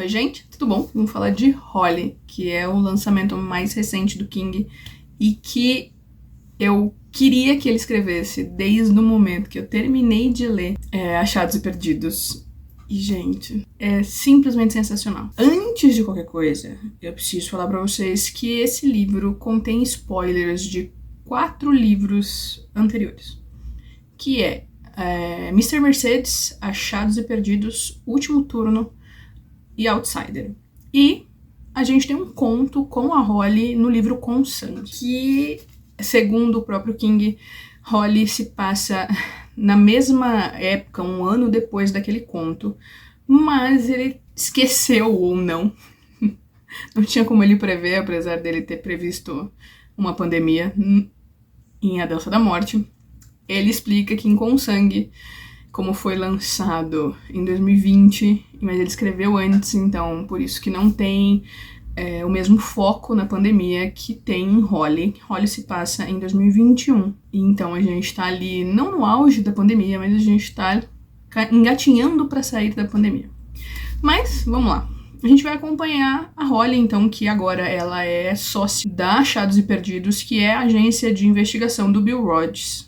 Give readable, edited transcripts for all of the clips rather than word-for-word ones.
gente, tudo bom? Vamos falar de Holly, que é o lançamento mais recente do King e que eu queria que ele escrevesse desde o momento que eu terminei de ler Achados e Perdidos. E, gente, é simplesmente sensacional. Antes de qualquer coisa, eu preciso falar pra vocês que esse livro contém spoilers de 4 livros anteriores, que é Mr. Mercedes, Achados e Perdidos, Último Turno e Outsider. E a gente tem um conto com a Holly no livro Com Sangue, que, segundo o próprio King, Holly se passa na mesma época, um ano depois daquele conto, mas ele esqueceu ou não. Não tinha como ele prever, apesar dele ter previsto uma pandemia em A Dança da Morte. Ele explica que em Com Sangue, como foi lançado em 2020, mas ele escreveu antes, então por isso que não tem o mesmo foco na pandemia que tem em Holly. Holly se passa em 2021, então a gente tá ali, não no auge da pandemia, mas a gente tá engatinhando para sair da pandemia. Mas, vamos lá. A gente vai acompanhar a Holly, então, que agora ela é sócia da Achados e Perdidos, que é a agência de investigação do Bill Rhodes,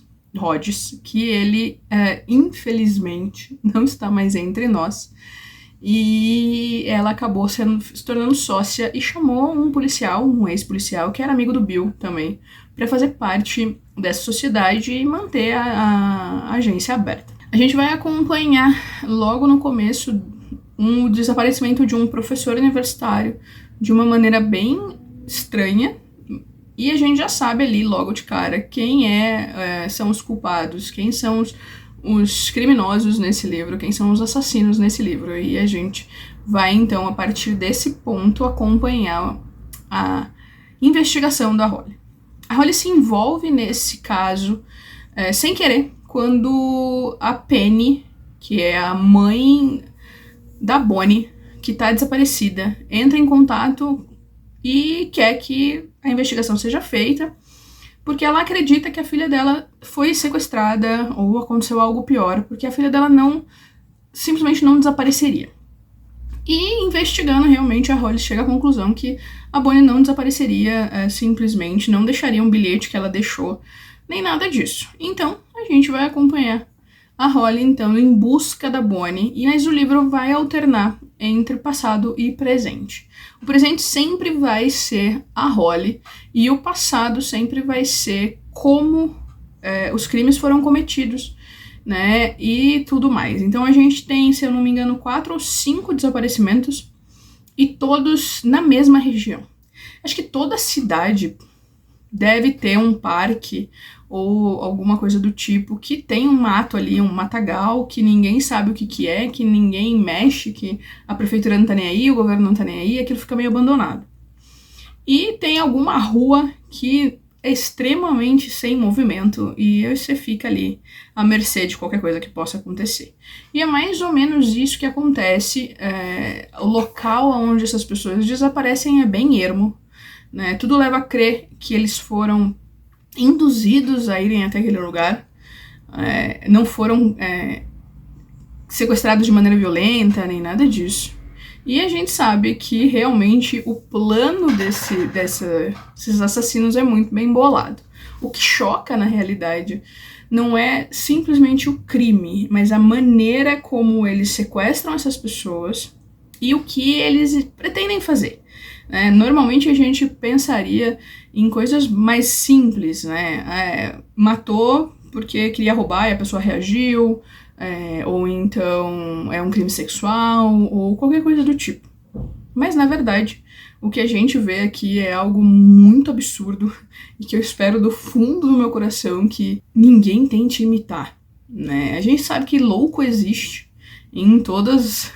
que ele, infelizmente, não está mais entre nós. E ela acabou se tornando sócia e chamou um policial, um ex-policial, que era amigo do Bill também, para fazer parte dessa sociedade e manter a agência aberta. A gente vai acompanhar logo no começo o desaparecimento de um professor universitário de uma maneira bem estranha, e a gente já sabe ali logo de cara quem são os culpados, quem são os criminosos nesse livro, quem são os assassinos nesse livro, e a gente vai então, a partir desse ponto, acompanhar a investigação da Holly. A Holly se envolve nesse caso sem querer, quando a Penny, que é a mãe da Bonnie, que está desaparecida, entra em contato e quer que a investigação seja feita, porque ela acredita que a filha dela foi sequestrada ou aconteceu algo pior, porque a filha dela simplesmente não desapareceria. E investigando, realmente, a Holly chega à conclusão que a Bonnie não desapareceria simplesmente, não deixaria um bilhete que ela deixou, nem nada disso. Então, a gente vai acompanhar a Holly, então, em busca da Bonnie, mas o livro vai alternar entre passado e presente. O presente sempre vai ser a Holly e o passado sempre vai ser como os crimes foram cometidos, né, e tudo mais. Então a gente tem, se eu não me engano, 4 ou 5 desaparecimentos e todos na mesma região. Acho que toda cidade deve ter um parque ou alguma coisa do tipo, que tem um mato ali, um matagal, que ninguém sabe o que é, que ninguém mexe, que a prefeitura não tá nem aí, o governo não tá nem aí, aquilo fica meio abandonado. E tem alguma rua que é extremamente sem movimento e você fica ali à mercê de qualquer coisa que possa acontecer. E é mais ou menos isso que acontece. O local onde essas pessoas desaparecem é bem ermo, né? Tudo leva a crer que eles foram induzidos a irem até aquele lugar, não foram sequestrados de maneira violenta, nem nada disso. E a gente sabe que realmente o plano desses assassinos é muito bem bolado. O que choca, na realidade, não é simplesmente o crime, mas a maneira como eles sequestram essas pessoas e o que eles pretendem fazer. Normalmente a gente pensaria em coisas mais simples, né? Matou porque queria roubar e a pessoa reagiu, ou então é um crime sexual, ou qualquer coisa do tipo. Mas, na verdade, o que a gente vê aqui é algo muito absurdo e que eu espero do fundo do meu coração que ninguém tente imitar, né? A gente sabe que louco existe em todas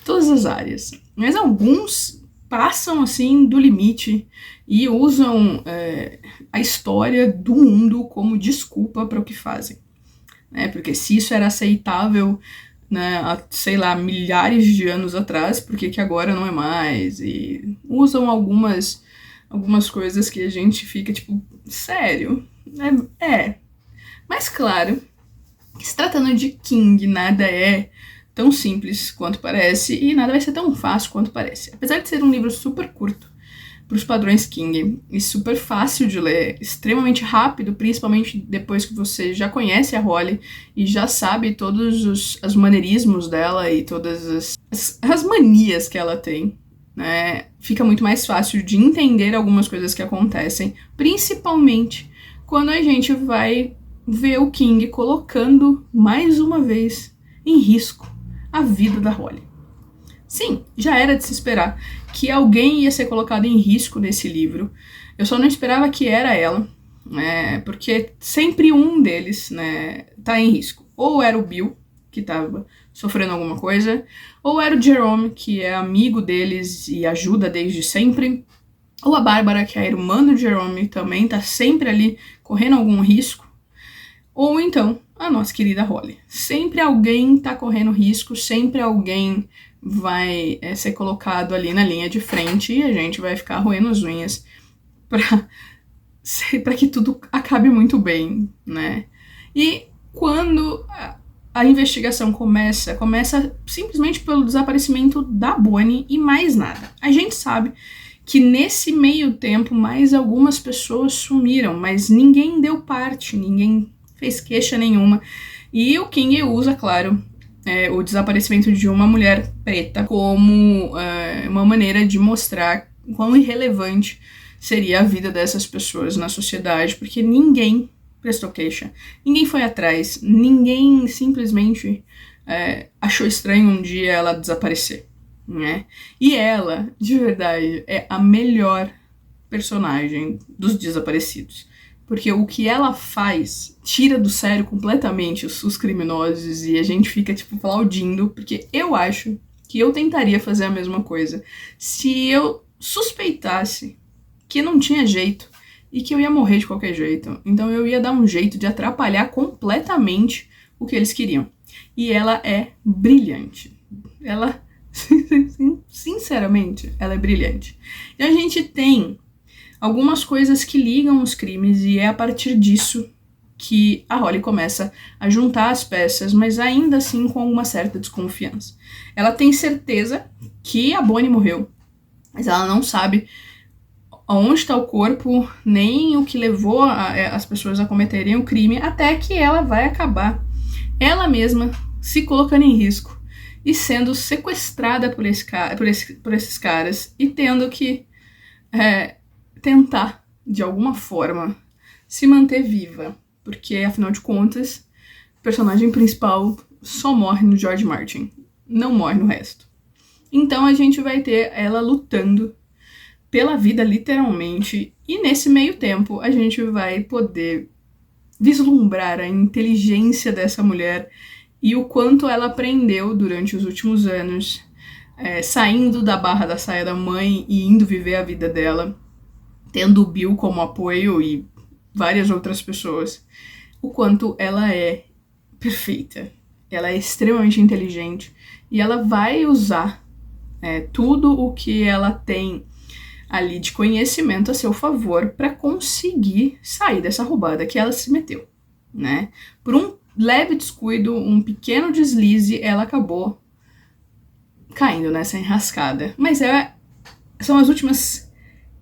as áreas, mas alguns passam, assim, do limite e usam a história do mundo como desculpa para o que fazem. Porque se isso era aceitável, né, há, sei lá, milhares de anos atrás, por que agora não é mais? E usam algumas coisas que a gente fica tipo, sério? Mas claro, se tratando de King, nada é tão simples quanto parece e nada vai ser tão fácil quanto parece. Apesar de ser um livro super curto para os padrões King e super fácil de ler, extremamente rápido, principalmente depois que você já conhece a Holly e já sabe todos os maneirismos dela e todas as manias que ela tem, né? Fica muito mais fácil de entender algumas coisas que acontecem, principalmente quando a gente vai ver o King colocando mais uma vez em risco a vida da Holly. Sim, já era de se esperar que alguém ia ser colocado em risco nesse livro. Eu só não esperava que era ela, né, porque sempre um deles, né, tá em risco. Ou era o Bill, que tava sofrendo alguma coisa, ou era o Jerome, que é amigo deles e ajuda desde sempre, ou a Bárbara, que é a irmã do Jerome, também tá sempre ali correndo algum risco, ou então a nossa querida Holly. Sempre alguém tá correndo risco, sempre alguém vai ser colocado ali na linha de frente e a gente vai ficar roendo as unhas para que tudo acabe muito bem, né? E quando a investigação começa simplesmente pelo desaparecimento da Bonnie e mais nada. A gente sabe que nesse meio tempo mais algumas pessoas sumiram, mas ninguém deu parte, ninguém fez queixa nenhuma. E o King usa, claro, o desaparecimento de uma mulher preta como uma maneira de mostrar quão irrelevante seria a vida dessas pessoas na sociedade, porque ninguém prestou queixa, ninguém foi atrás, ninguém simplesmente achou estranho um dia ela desaparecer, né? E ela, de verdade, é a melhor personagem dos desaparecidos. Porque o que ela faz tira do sério completamente os criminosos e a gente fica, tipo, aplaudindo, porque eu acho que eu tentaria fazer a mesma coisa se eu suspeitasse que não tinha jeito e que eu ia morrer de qualquer jeito. Então eu ia dar um jeito de atrapalhar completamente o que eles queriam. E ela é brilhante. Ela, sinceramente, ela é brilhante. E a gente tem algumas coisas que ligam os crimes e é a partir disso que a Holly começa a juntar as peças, mas ainda assim com uma certa desconfiança. Ela tem certeza que a Bonnie morreu, mas ela não sabe onde está o corpo, nem o que levou as pessoas a cometerem o crime, até que ela vai acabar, ela mesma, se colocando em risco e sendo sequestrada por esses caras e tendo que tentar, de alguma forma, se manter viva. Porque, afinal de contas, o personagem principal só morre no George Martin. Não morre no resto. Então a gente vai ter ela lutando pela vida, literalmente. E nesse meio tempo, a gente vai poder vislumbrar a inteligência dessa mulher e o quanto ela aprendeu durante os últimos anos, saindo da barra da saia da mãe e indo viver a vida dela, tendo o Bill como apoio e várias outras pessoas, o quanto ela é perfeita. Ela é extremamente inteligente e ela vai usar tudo o que ela tem ali de conhecimento a seu favor para conseguir sair dessa roubada que ela se meteu, né? Por um leve descuido, um pequeno deslize, ela acabou caindo nessa enrascada. Mas são as últimas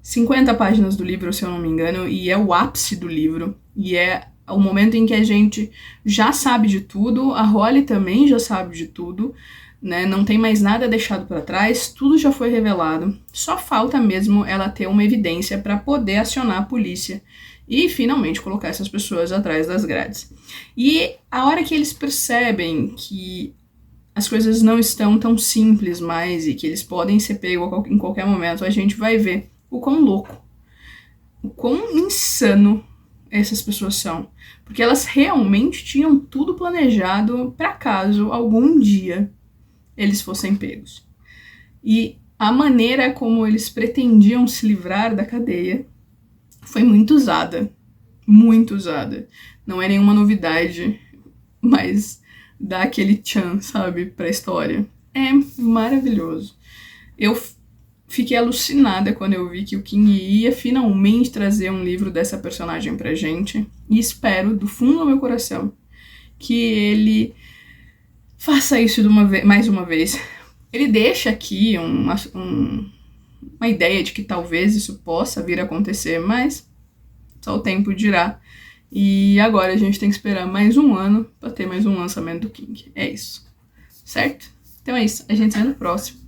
50 páginas do livro, se eu não me engano, e é o ápice do livro, e é o momento em que a gente já sabe de tudo, a Holly também já sabe de tudo, né? Não tem mais nada deixado para trás, tudo já foi revelado, só falta mesmo ela ter uma evidência para poder acionar a polícia e finalmente colocar essas pessoas atrás das grades. E a hora que eles percebem que as coisas não estão tão simples mais e que eles podem ser pegos em qualquer momento, a gente vai ver o quão louco, o quão insano essas pessoas são. Porque elas realmente tinham tudo planejado para caso algum dia eles fossem pegos. E a maneira como eles pretendiam se livrar da cadeia foi muito usada. Muito usada. Não é nenhuma novidade, mas dá aquele tchan, sabe, pra história. É maravilhoso. Eu fiquei alucinada quando eu vi que o King ia finalmente trazer um livro dessa personagem pra gente. E espero, do fundo do meu coração, que ele faça isso mais uma vez. Ele deixa aqui uma ideia de que talvez isso possa vir a acontecer, mas só o tempo dirá. E agora a gente tem que esperar mais um ano para ter mais um lançamento do King. É isso, certo? Então é isso, a gente se vê no próximo.